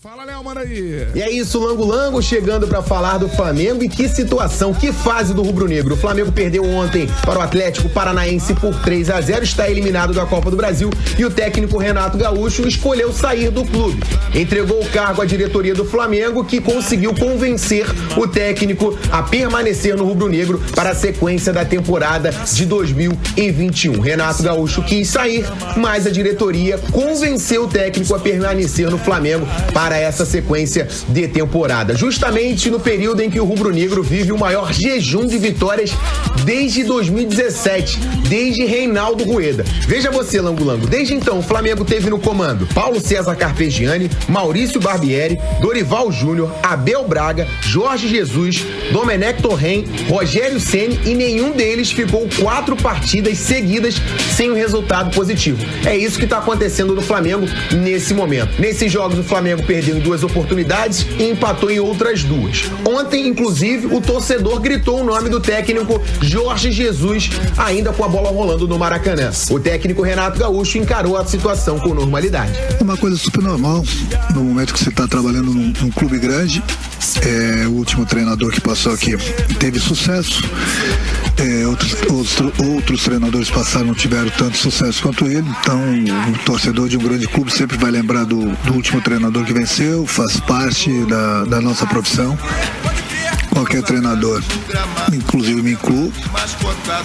Fala, Léo, manda aí. E é isso, Lango Lango chegando pra falar do Flamengo. E que situação, que fase do rubro-negro. O Flamengo perdeu ontem para o Atlético Paranaense por 3-0, está eliminado da Copa do Brasil e o técnico Renato Gaúcho escolheu sair do clube. Entregou o cargo à diretoria do Flamengo, que conseguiu convencer o técnico a permanecer no rubro-negro para a sequência da temporada de 2021. Renato Gaúcho quis sair, mas a diretoria convenceu o técnico a permanecer no Flamengo para essa sequência de temporada. Justamente no período em que o rubro-negro vive o maior jejum de vitórias desde 2017, desde Reinaldo Rueda. Veja você, Lango Lango, desde então o Flamengo teve no comando Paulo César Carpegiani, Maurício Barbieri, Dorival Júnior, Abel Braga, Jorge Jesus, Domenech Torrent, Rogério Ceni e nenhum deles ficou 4 partidas seguidas sem um resultado positivo. É isso que está acontecendo no Flamengo nesse momento. Nesses jogos o Flamengo perdeu em 2 oportunidades e empatou em outras 2. Ontem, inclusive, o torcedor gritou o nome do técnico Jorge Jesus, ainda com a bola rolando no Maracanã. O técnico Renato Gaúcho encarou a situação com normalidade. É uma coisa super normal no momento que você está trabalhando num clube grande. O último treinador que passou aqui teve sucesso. Outros treinadores passaram, não tiveram tanto sucesso quanto ele. Então o torcedor de um grande clube sempre vai lembrar do último treinador que venceu. Faz parte da nossa profissão. Qualquer treinador, inclusive me incluo,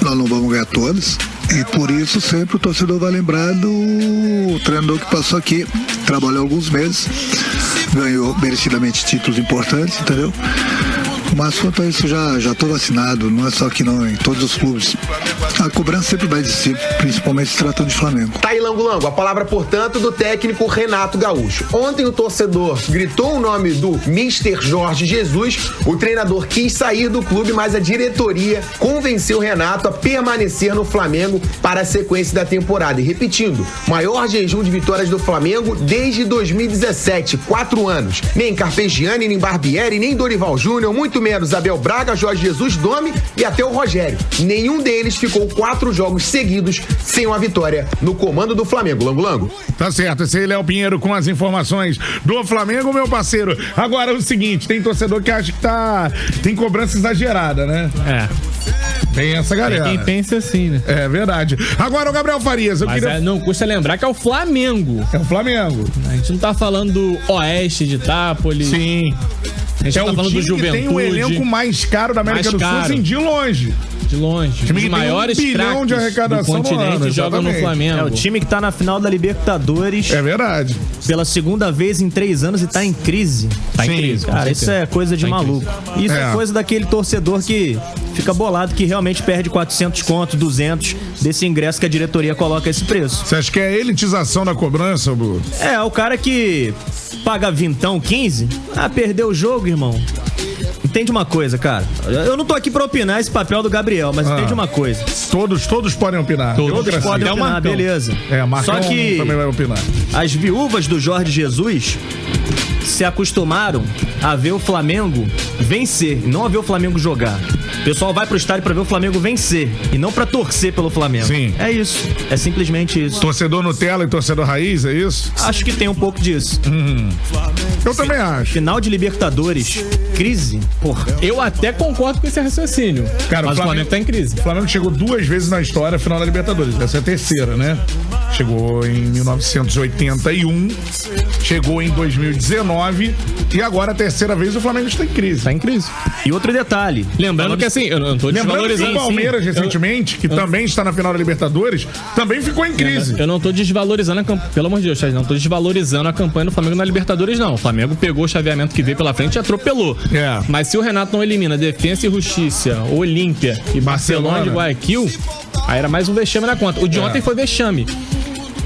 nós não vamos ganhar todos. E por isso sempre o torcedor vai lembrar do treinador que passou aqui, trabalhou alguns meses, ganhou merecidamente títulos importantes, entendeu? Mas quanto a isso, já estou vacinado, não é só aqui não, em todos os clubes. A cobrança sempre vai existir, principalmente se tratando de Flamengo. Tá aí, Lango Lango, a palavra, portanto, do técnico Renato Gaúcho. Ontem o torcedor gritou o nome do Mr. Jorge Jesus, o treinador quis sair do clube, mas a diretoria convenceu o Renato a permanecer no Flamengo para a sequência da temporada. E repetindo, maior jejum de vitórias do Flamengo desde 2017, 4 anos. Nem Carpegiani, nem Barbieri, nem Dorival Júnior, muito menos Abel Braga, Jorge Jesus, Domi e até o Rogério. Nenhum deles ficou 4 jogos seguidos sem uma vitória no comando do Flamengo. Lango Lango. Tá certo, esse aí é Léo Pinheiro com as informações do Flamengo, meu parceiro. Agora é o seguinte, tem torcedor que acha que tem cobrança exagerada, né? Tem essa galera. Tem quem pensa assim, né? É verdade. Agora o Gabriel Farias, não custa lembrar que é o Flamengo. É o Flamengo. A gente não tá falando do Oeste de Itápolis. Sim. A gente tá falando do Juventude. Tem o elenco mais caro da América do Sul, assim, de longe. De longe. Time Os maiores bilhão de arrecadação do continente jogam no Flamengo. É o time que tá na final da Libertadores. É verdade. Pela segunda vez em 3 anos e tá em crise. Tá em crise. Cara, isso é coisa de maluco. Isso é coisa daquele torcedor que fica bolado, que realmente perde 400 contos, 200 desse ingresso que a diretoria coloca esse preço. Você acha que é a elitização da cobrança, Bu? O cara que paga vintão, 15, perdeu o jogo, irmão. Entende uma coisa, cara. Eu não tô aqui pra opinar esse papel do Gabriel, mas entende uma coisa. Todos podem opinar. Todos podem opinar, beleza. Marcão só que também vai opinar. As viúvas do Jorge Jesus se acostumaram a ver o Flamengo vencer, não a ver o Flamengo jogar. O pessoal vai pro estádio pra ver o Flamengo vencer e não pra torcer pelo Flamengo. Sim. É isso. É simplesmente isso. Torcedor Nutella e torcedor raiz, é isso? Acho que tem um pouco disso. Eu também acho. Final de Libertadores, crise, porra. Eu até concordo com esse raciocínio. Cara, mas o Flamengo tá em crise. O Flamengo chegou 2 vezes na história à final da Libertadores. Essa é a terceira, né? Chegou em 1981, chegou em 2019 e agora a terceira vez o Flamengo está em crise. Tá em crise. E outro detalhe. Lembrando que assim, eu não tô desvalorizando. O Palmeiras recentemente, que também está na final da Libertadores, também ficou em crise. Eu não tô desvalorizando a campanha, pelo amor de Deus, não tô desvalorizando a campanha do Flamengo na Libertadores, não. O Flamengo pegou o chaveamento que veio pela frente e atropelou. Mas se o Renato não elimina Defensa e Justiça, Olímpia e Barcelona de Guayaquil, aí era mais um vexame na conta. O de ontem foi vexame.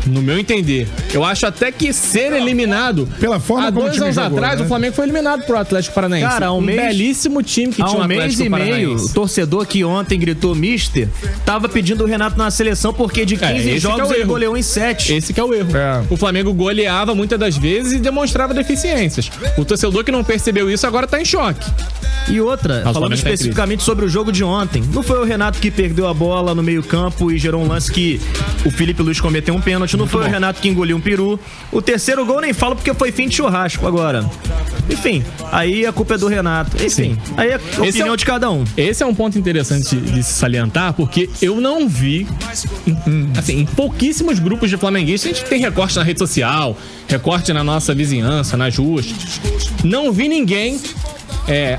No meu entender. Eu acho até que ser eliminado. Pela forma há como 2 anos jogou, atrás, né? O Flamengo foi eliminado pro Atlético Paranaense. Cara, belíssimo time que tinha o Atlético Paranaense. Há 1 mês e meio, o torcedor que ontem gritou Mister, tava pedindo o Renato na seleção porque de 15 jogos ele goleou em 7. Esse que é o erro. O Flamengo goleava muitas das vezes e demonstrava deficiências. O torcedor que não percebeu isso agora tá em choque. E outra, falando especificamente sobre o jogo de ontem, não foi o Renato que perdeu a bola no meio-campo e gerou um lance que o Felipe Luiz cometeu um pênalti pênalti, não foi o Renato que engoliu um peru. O terceiro gol nem falo porque foi fim de churrasco agora. Enfim, aí a culpa é do Renato. Enfim, aí é a opinião de cada um. Esse é um ponto interessante de se salientar, porque eu não vi, assim, em pouquíssimos grupos de flamenguistas, a gente tem recorte na rede social, recorte na nossa vizinhança, nas ruas. Não vi ninguém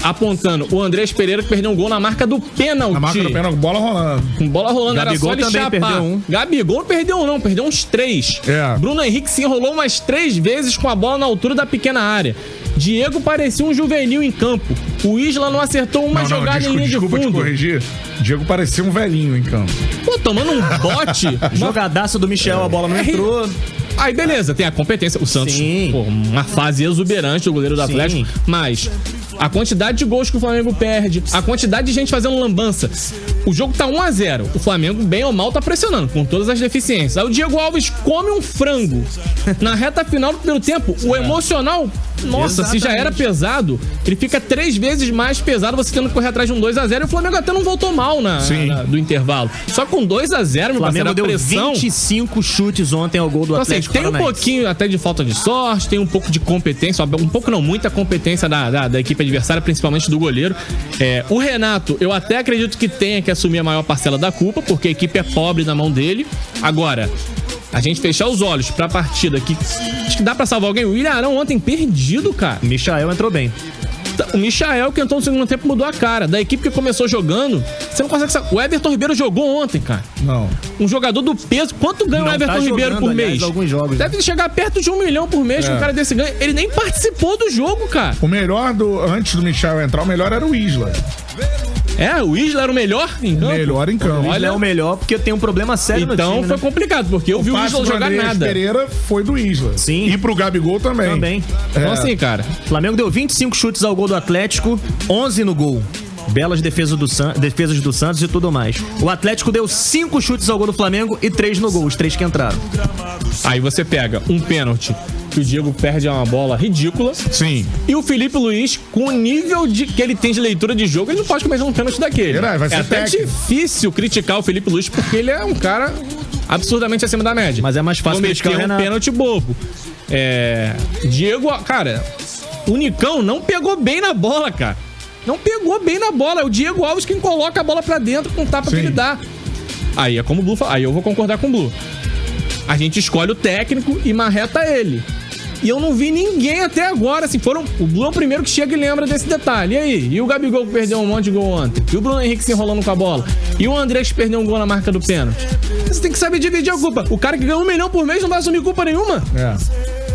apontando o Andrés Pereira que perdeu um gol na marca do pênalti. Na marca do pênalti, bola rolando. Com bola rolando, Gabigol era só ele também chapar. perdeu um. Gabigol não perdeu um não, perdeu uns 3. Bruno Henrique se enrolou umas 3 vezes com a bola na altura da pequena área. Diego parecia um juvenil em campo. O Isla não acertou uma jogada em linha de fundo. Desculpa te corrigir. Diego parecia um velhinho em campo. Pô, tomando um bote. Jogadaço do Michel, a bola não entrou. Aí beleza, tem a competência. O Santos, pô, uma fase exuberante do goleiro do Atlético. Mas a quantidade de gols que o Flamengo perde, a quantidade de gente fazendo lambança. O jogo tá 1-0. O Flamengo, bem ou mal, tá pressionando, com todas as deficiências. Aí o Diego Alves come um frango na reta final do primeiro tempo. O emocional, nossa, se já era pesado, ele fica 3 vezes mais pesado você tendo que correr atrás de um 2-0. E o Flamengo até não voltou mal do intervalo. Só com 2-0, meu parceiro, a pressão... 25 chutes ontem ao gol do Atlético. Tem um pouquinho até de falta de sorte, tem um pouco de competência, um pouco não, muita competência da equipe adversária, principalmente do goleiro. O Renato, eu até acredito que tenha que assumir a maior parcela da culpa, porque a equipe é pobre na mão dele. Agora, a gente fechar os olhos pra partida que acho que dá pra salvar alguém. O Ilharão ontem perdido, cara. O Michael entrou bem. O Michael, que entrou no segundo tempo, mudou a cara. Da equipe que começou jogando, você não consegue saber. O Everton Ribeiro jogou ontem, cara. Não. Um jogador do peso. Quanto ganha o Everton Ribeiro por mês? Alguns jogos, deve chegar perto de 1 milhão por mês que um cara desse ganha. Ele nem participou do jogo, cara. O melhor antes do Michel entrar, o melhor era o Isla. O Isla era o melhor em campo? Melhor em campo. O Isla é o melhor porque tem um problema sério no time. Então foi complicado, porque eu vi o Isla jogar nada. Pereira foi do Isla. Sim. E pro Gabigol também. Então assim, cara. O Flamengo deu 25 chutes ao gol do Atlético, 11 no gol. Belas defesas do Santos e tudo mais. O Atlético deu 5 chutes ao gol do Flamengo e 3 no gol, os 3 que entraram. Aí você pega um pênalti que o Diego perde uma bola ridícula. Sim. E o Felipe Luiz, com o nível que ele tem de leitura de jogo, ele não pode cometer um pênalti daquele. Vai ser até difícil criticar o Felipe Luiz, porque ele é um cara absurdamente acima da média. Mas é mais fácil criticar o Renato. Um pênalti bobo. Diego, cara, o Nicão não pegou bem na bola, cara. Não pegou bem na bola. É o Diego Alves quem coloca a bola pra dentro com o tapa que ele dá. Aí é como o Blue fala. Aí eu vou concordar com o Blue. A gente escolhe o técnico e marreta ele. E eu não vi ninguém até agora, assim, o Blue é o primeiro que chega e lembra desse detalhe. E aí? E o Gabigol que perdeu um monte de gol ontem? E o Bruno Henrique se enrolando com a bola? E o Andrés que perdeu um gol na marca do pênalti? Você tem que saber dividir a culpa. O cara que ganhou 1 milhão por mês não vai assumir culpa nenhuma.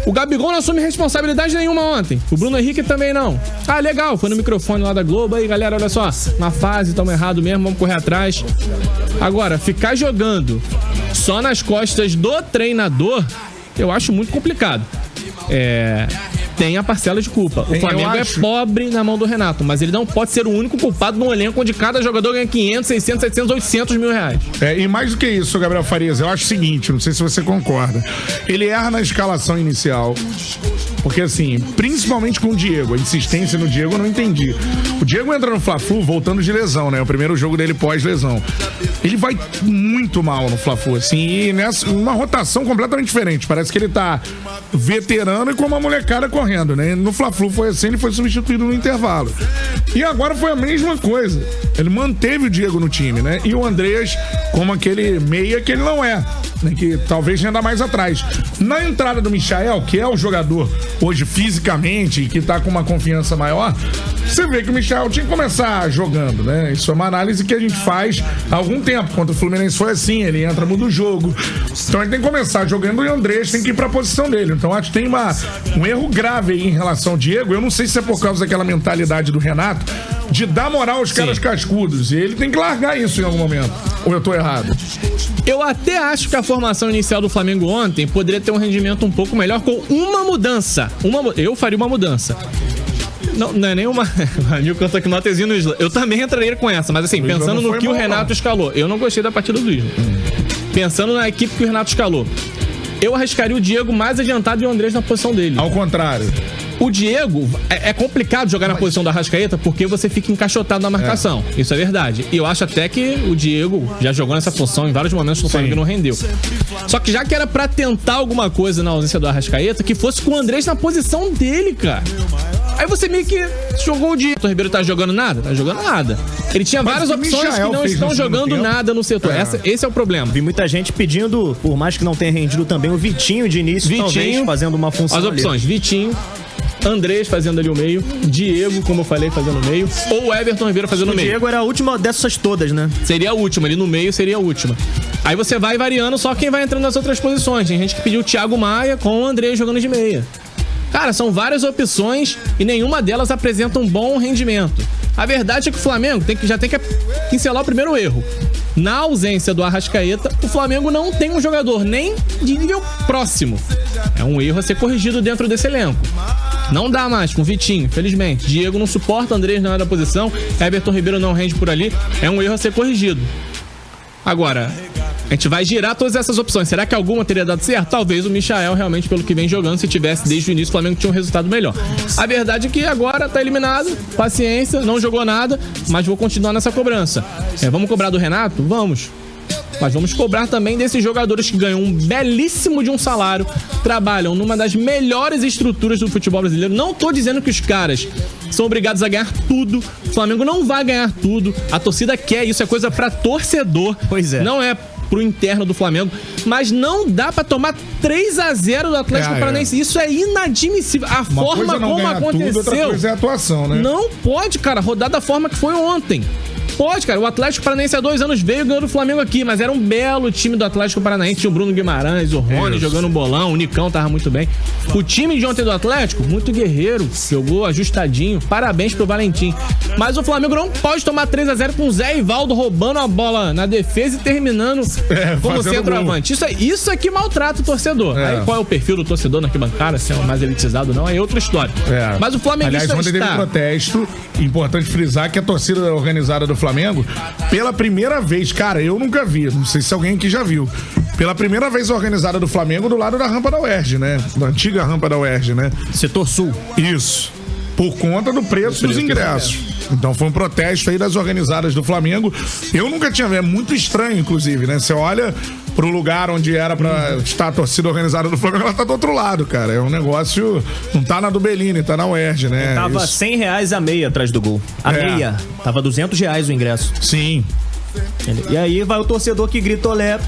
O Gabigol não assume responsabilidade nenhuma ontem. O Bruno Henrique também não. Ah, legal, foi no microfone lá da Globo. Aí, galera, olha só, na fase, estamos errado mesmo, vamos correr atrás. Agora, ficar jogando só nas costas do treinador, eu acho muito complicado. Tem a parcela de culpa. O Flamengo é pobre na mão do Renato, mas ele não pode ser o único culpado num elenco onde cada jogador ganha 500, 600, 700, 800 mil reais. E mais do que isso, Gabriel Farias, eu acho o seguinte, não sei se você concorda. Ele erra na escalação inicial, porque assim, principalmente com o Diego, a insistência no Diego eu não entendi. O Diego entra no Fla-Flu voltando de lesão, né? O primeiro jogo dele pós-lesão. Ele vai muito mal no Fla-Flu, assim, e uma rotação completamente diferente. Parece que ele tá veterano e com uma molecada correndo, né? No Fla-Flu foi assim, ele foi substituído no intervalo. E agora foi a mesma coisa. Ele manteve o Diego no time, né? E o Andrés como aquele meia que ele não é, né? Que talvez renda mais atrás. Na entrada do Michael, que é o jogador hoje fisicamente e que tá com uma confiança maior, você vê que o Michael tinha que começar jogando, né? Isso é uma análise que a gente faz há algum tempo. Contra o Fluminense foi assim, ele entra, muda o jogo. Então ele tem que começar jogando e o Andrés tem que ir pra posição dele. Então acho que tem um erro grave aí em relação ao Diego. Eu não sei se é por causa daquela mentalidade do Renato de dar moral aos caras cascudos. E ele tem que largar isso em algum momento. Ou eu tô errado? Eu até acho que a formação inicial do Flamengo ontem poderia ter um rendimento um pouco melhor com uma mudança. Eu faria uma mudança. Não é nenhuma. A Nil canta aqui notezinho no Isla. Eu também entraria com essa, mas assim, pensando no que o Renato escalou. Eu não gostei da partida do Isla. Pensando na equipe que o Renato escalou. Eu arriscaria o Diego mais adiantado e o Andrés na posição dele. Ao contrário. O Diego, é complicado jogar na posição do Arrascaeta porque você fica encaixotado na marcação. Isso é verdade. E eu acho até que o Diego já jogou nessa função em vários momentos no Flamengo e não rendeu. Só que já que era pra tentar alguma coisa na ausência do Arrascaeta, que fosse com o Andrés na posição dele, cara. Aí você meio que jogou o Diego. O Ribeiro tá jogando nada? Tá jogando nada. Ele tinha várias opções que não estão jogando nada no setor. Esse é o problema. Vi muita gente pedindo, por mais que não tenha rendido também, o Vitinho de início, talvez, fazendo uma função. As opções, ali. Vitinho, Andrés fazendo ali o meio, Diego, como eu falei, fazendo o meio, ou Everton Ribeiro fazendo o meio. O Diego era a última dessas todas, né? Seria a última, ali no meio seria a última. Aí você vai variando só quem vai entrando nas outras posições. Tem gente que pediu o Thiago Maia com o Andrés jogando de meia. Cara, são várias opções e nenhuma delas apresenta um bom rendimento. A verdade é que o Flamengo já tem que pincelar o primeiro erro. Na ausência do Arrascaeta, o Flamengo não tem um jogador nem de nível próximo. É um erro a ser corrigido dentro desse elenco. Não dá mais com o Vitinho, infelizmente. Diego não suporta, Andrés não é da posição, Everton Ribeiro não rende por ali. É um erro a ser corrigido. Agora, a gente vai girar todas essas opções. Será que alguma teria dado certo? Talvez o Michael, realmente, pelo que vem jogando, se tivesse desde o início, o Flamengo tinha um resultado melhor. A verdade é que agora tá eliminado, paciência, não jogou nada, mas vou continuar nessa cobrança. Vamos cobrar do Renato? Vamos. Mas vamos cobrar também desses jogadores que ganham um belíssimo de um salário, trabalham numa das melhores estruturas do futebol brasileiro. Não tô dizendo que os caras são obrigados a ganhar tudo. O Flamengo não vai ganhar tudo. A torcida quer, isso é coisa pra torcedor. Pois é. Não é pro interno do Flamengo, mas não dá pra tomar 3-0 do Atlético Paranaense. Isso é inadmissível. A forma como aconteceu. Tudo, outra coisa é a atuação, né? Não pode, cara, rodar da forma que foi ontem. Pode, cara. O Atlético Paranaense há 2 anos veio ganhando o Flamengo aqui, mas era um belo time do Atlético Paranaense. Tinha o Bruno Guimarães, o Rony jogando um bolão, o Nicão tava muito bem. O time de ontem do Atlético, muito guerreiro, jogou ajustadinho. Parabéns pro Valentim. Mas o Flamengo não pode tomar 3-0 com o Zé Ivaldo roubando a bola na defesa e terminando como centroavante. Isso é que maltrata o torcedor. Aí qual é o perfil do torcedor na arquibancada, se é mais elitizado ou não, aí é outra história. Mas o flamenguista aliás, ontem teve protesto, importante frisar que a torcida organizada do Flamengo, pela primeira vez, cara, eu nunca vi, não sei se alguém aqui já viu, pela primeira vez organizada do Flamengo do lado da rampa da UERJ, né? Da antiga rampa da UERJ, né? Setor Sul. Isso. Por conta do preço dos ingressos. Então foi um protesto aí das organizadas do Flamengo. Eu nunca tinha visto, é muito estranho, inclusive, né? Você olha pro lugar onde era pra estar a torcida organizada do Flamengo, ela tá do outro lado, cara. É um negócio, não tá na do Bellini, tá na UERJ, né? Tava R$100 a meia atrás do gol. A meia. Tava R$200 o ingresso. Sim. E aí vai o torcedor que grita olé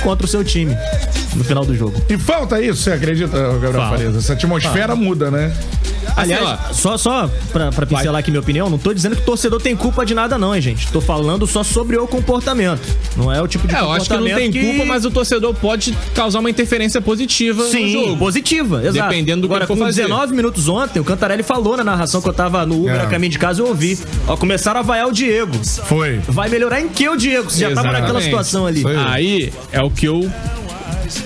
contra o seu time no final do jogo. E falta isso, você acredita, Gabriel Farias? Essa atmosfera muda, né? Aliás, só pra pincelar aqui minha opinião, não tô dizendo que o torcedor tem culpa de nada não, hein, gente. Tô falando só sobre o comportamento. Não é o tipo de comportamento eu acho que não tem culpa, mas o torcedor pode causar uma interferência positiva no jogo. Positiva, exato. Dependendo do Agora, que for fazer. 19 minutos ontem, o Cantarelli falou na narração que eu tava no Uber a caminho de casa e eu ouvi. Ó, começaram a vaiar o Diego. Foi. Vai melhorar em que o Diego? Você já tava naquela situação ali. Aí é o que eu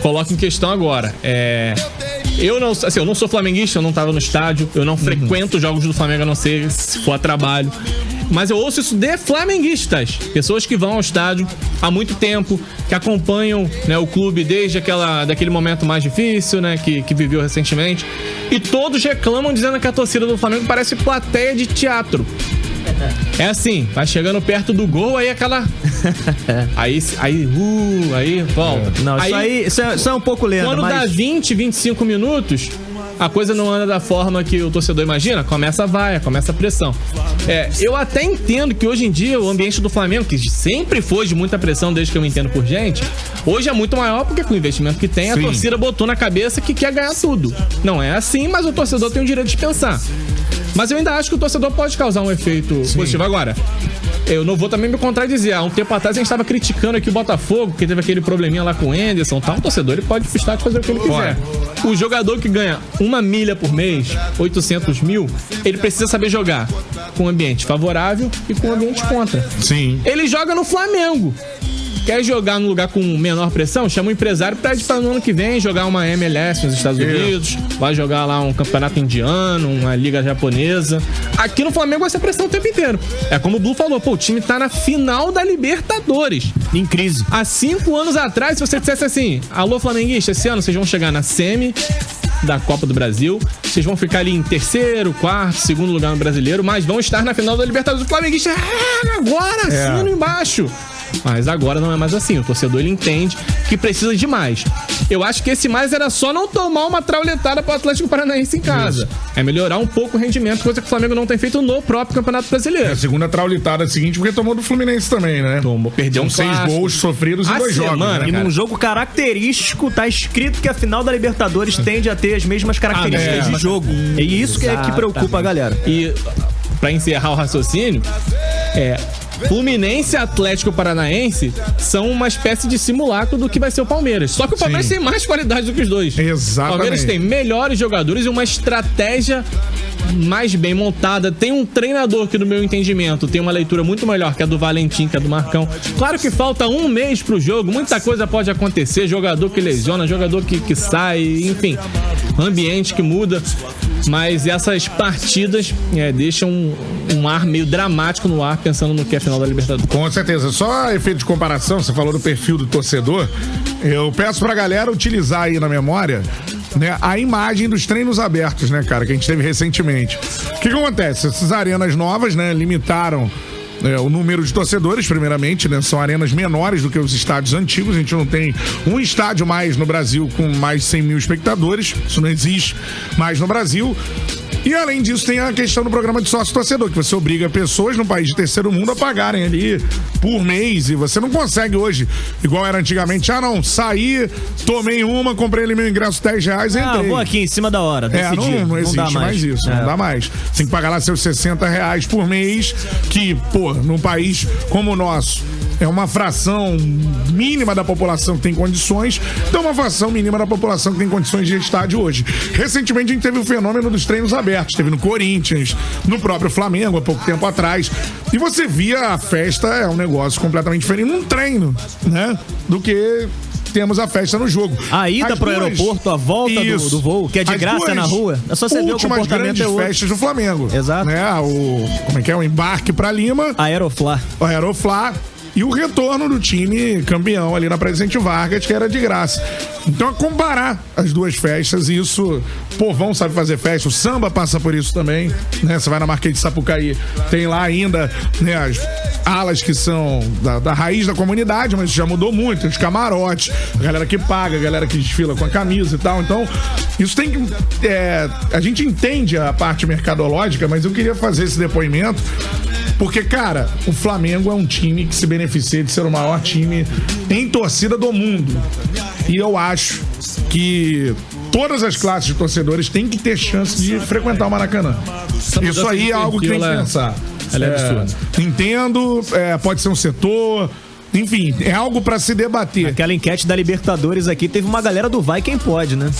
coloco em questão agora. Eu não sou flamenguista, eu não tava no estádio, eu não frequento jogos do Flamengo, a não ser se for a trabalho. Mas eu ouço isso de flamenguistas, pessoas que vão ao estádio há muito tempo, que acompanham, né, o clube desde daquele momento mais difícil, né, que viveu recentemente. E todos reclamam dizendo que a torcida do Flamengo parece plateia de teatro. É assim, vai chegando perto do gol, aí aquela... aí volta. Não, isso é um pouco lento. Quando dá 20, 25 minutos, a coisa não anda da forma que o torcedor imagina, começa a vaia, começa a pressão. Eu até entendo que hoje em dia o ambiente do Flamengo, que sempre foi de muita pressão desde que eu me entendo por gente, hoje é muito maior porque com o investimento que tem, a torcida botou na cabeça que quer ganhar tudo. Não é assim, mas o torcedor tem o direito de pensar. Mas eu ainda acho que o torcedor pode causar um efeito positivo. Agora, eu não vou também me contradizer. Há um tempo atrás a gente estava criticando aqui o Botafogo, que teve aquele probleminha lá com o Anderson, tá? O torcedor ele pode pistar de fazer o que ele quiser. O jogador que ganha 1 milha por mês, 800 mil, ele precisa saber jogar com um ambiente favorável e com um ambiente contra. Sim. Ele joga no Flamengo. Quer jogar num lugar com menor pressão? Chama um empresário pra no ano que vem jogar uma MLS nos Estados Unidos, vai jogar lá um campeonato indiano, uma liga japonesa. Aqui no Flamengo vai ser pressão o tempo inteiro. É como o Blue falou, o time tá na final da Libertadores. Em crise. Há 5 anos atrás, se você dissesse assim, alô flamenguista, esse ano vocês vão chegar na semi da Copa do Brasil. Vocês vão ficar ali em terceiro, quarto, segundo lugar no Brasileiro, mas vão estar na final da Libertadores. O flamenguista, agora assino embaixo. Mas agora não é mais assim. O torcedor, ele entende que precisa de mais. Eu acho que esse mais era só não tomar uma trauletada pro Atlético Paranaense em casa. É melhorar um pouco o rendimento, coisa que o Flamengo não tem feito no próprio Campeonato Brasileiro. A segunda trauletada seguinte, porque tomou do Fluminense também, né? Perdeu São 6 gols sofridos em 2 jogos. Né, e num jogo característico, tá escrito que a final da Libertadores tende a ter as mesmas características de jogo. É isso que preocupa a galera. E pra encerrar o raciocínio, Fluminense e Atlético Paranaense são uma espécie de simulacro do que vai ser o Palmeiras. Só que o Palmeiras tem mais qualidade do que os dois. Exatamente. O Palmeiras tem melhores jogadores e uma estratégia mais bem montada. Tem um treinador que, no meu entendimento, tem uma leitura muito melhor que a do Valentim, que a do Marcão. Claro que falta um mês pro jogo, muita coisa pode acontecer. Jogador que lesiona, jogador que sai, enfim, ambiente que muda. Mas essas partidas deixam um ar meio dramático no ar, pensando no que é a final da Libertadores. Com certeza. Só efeito de comparação, você falou do perfil do torcedor. Eu peço pra galera utilizar aí na memória, né, a imagem dos treinos abertos, né, cara, que a gente teve recentemente. O que acontece? Essas arenas novas, né, limitaram o número de torcedores, primeiramente, né? São arenas menores do que os estádios antigos. A gente não tem um estádio mais no Brasil com mais de 100 mil espectadores. Isso não existe mais no Brasil. E além disso, tem a questão do programa de sócio-torcedor, que você obriga pessoas no país de terceiro mundo a pagarem ali por mês. E você não consegue hoje, igual era antigamente, saí, tomei uma, comprei ali meu ingresso R$10 e entrei. Vou aqui em cima da hora, decidi. Não existe mais isso, não dá mais. Você tem que pagar lá seus R$60 por mês, que, num país como o nosso, é uma fração mínima da população que tem condições, então uma fração mínima da população que tem condições de estádio hoje. Recentemente a gente teve o fenômeno dos treinos abertos, teve no Corinthians, no próprio Flamengo, há pouco tempo atrás, e você via a festa, é um negócio completamente diferente num treino, né, do que temos a festa no jogo. A ida pro aeroporto, a volta do voo, que é de graça na rua. É só você ver o comportamento grandes festas do Flamengo. Exato. Né? O embarque pra Lima. Aeroflá. E o retorno do time campeão ali na Presidente Vargas, que era de graça. Então, a comparar as duas festas, isso, povão sabe fazer festa, o samba passa por isso também, né? Você vai na Marquês de Sapucaí, tem lá ainda, né, as alas que são da raiz da comunidade, mas já mudou muito, os camarotes, a galera que paga, a galera que desfila com a camisa e tal. Então, isso tem que... a gente entende a parte mercadológica, mas eu queria fazer esse depoimento porque, cara, o Flamengo é um time que se beneficia de ser o maior time em torcida do mundo. E eu acho que todas as classes de torcedores têm que ter chance de frequentar o Maracanã. Isso aí é algo que tem que pensar. Ela é absurda. Entendo, pode ser um setor... Enfim, é algo pra se debater. Aquela enquete da Libertadores aqui, teve uma galera do vai quem pode, né?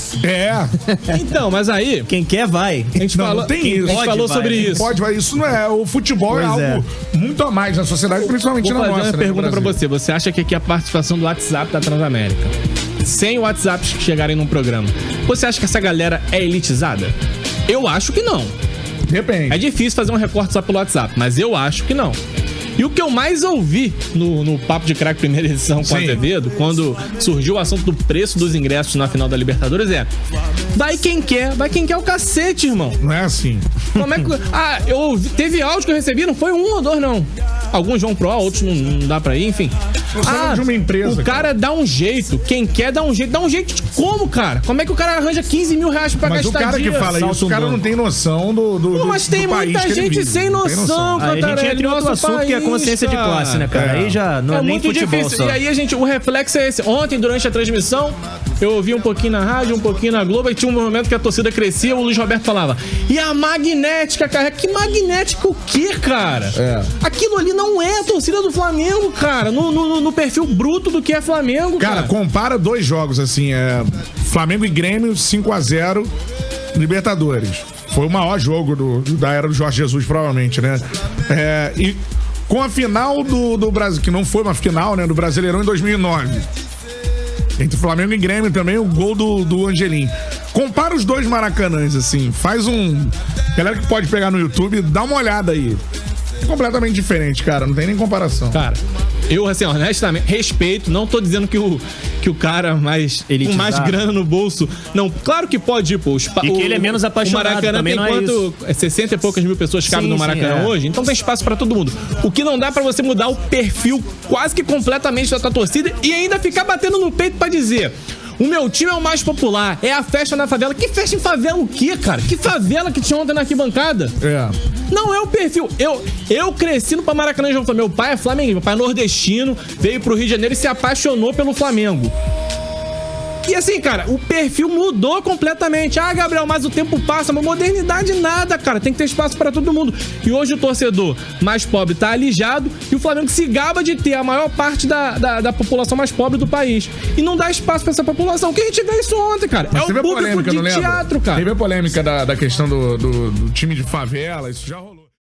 Então, mas aí... Quem quer, vai. A gente falou sobre isso. Pode, vai. Isso não é... O futebol é algo muito a mais na sociedade, principalmente na nossa. Vou fazer uma pergunta pra você. Você acha que aqui a participação do WhatsApp da Transamérica, sem WhatsApps que chegarem num programa, você acha que essa galera é elitizada? Eu acho que não. Depende. É difícil fazer um recorte só pelo WhatsApp, mas eu acho que não. E o que eu mais ouvi no Papo de Craque primeira edição com o Azevedo, quando surgiu o assunto do preço dos ingressos na final da Libertadores, vai quem quer o cacete, irmão. Não é assim. Como é que... teve áudio que eu recebi, não foi 1 ou 2, não. Alguns vão pro outros não dá pra ir, enfim. De uma empresa, o cara dá um jeito, quem quer dá um jeito. Dá um jeito de como, cara? Como é que o cara arranja 15 mil reais pra gastar dia? Mas o cara que fala isso, o cara não tem noção do mas tem muita gente sem noção, cara. A gente entra em outro assunto que é consciência de classe, né, cara? Aí já não é nem muito futebol difícil. só. E aí, o reflexo é esse. Ontem, durante a transmissão, eu ouvi um pouquinho na rádio, um pouquinho na Globo, e tinha um momento que a torcida crescia, o Luiz Roberto falava, e a magnética, cara? Que magnética o quê, cara? Aquilo ali não é a torcida do Flamengo, cara. No perfil bruto do que é Flamengo, cara. Compara 2 jogos, assim, Flamengo e Grêmio, 5-0, Libertadores. Foi o maior jogo da era do Jorge Jesus, provavelmente, né? E com a final do Brasil, que não foi uma final, né? Do Brasileirão em 2009. Entre Flamengo e Grêmio também, o gol do Angelim. Compara os 2 Maracanãs, assim. Faz galera que pode pegar no YouTube, dá uma olhada aí. É completamente diferente, cara. Não tem nem comparação. Cara, eu, assim, honestamente, respeito. Não tô dizendo que que o cara mais com mais grana no bolso. Não, claro que pode ir, pô. E que ele é menos apaixonado. O Maracanã também tem não é quanto? 60 e poucas mil pessoas cabem no Maracanã hoje, então tem espaço pra todo mundo. O que não dá pra você mudar o perfil quase que completamente da tua torcida e ainda ficar batendo no peito pra dizer: o meu time é o mais popular, é a festa na favela. Que festa em favela o quê, cara? Que favela que tinha ontem na arquibancada? Não é o perfil. Eu cresci no Maracanã de João. Meu pai é flamenguista, meu pai é nordestino, veio pro Rio de Janeiro e se apaixonou pelo Flamengo. E assim, cara, o perfil mudou completamente. Ah, Gabriel, mas o tempo passa, mas modernidade nada, cara. Tem que ter espaço pra todo mundo. E hoje o torcedor mais pobre tá alijado e o Flamengo se gaba de ter a maior parte da população mais pobre do país. E não dá espaço pra essa população. Que a gente vê isso ontem, cara. Mas é o público de teatro, cara. Teve a polêmica da questão do time de favela, isso já rolou.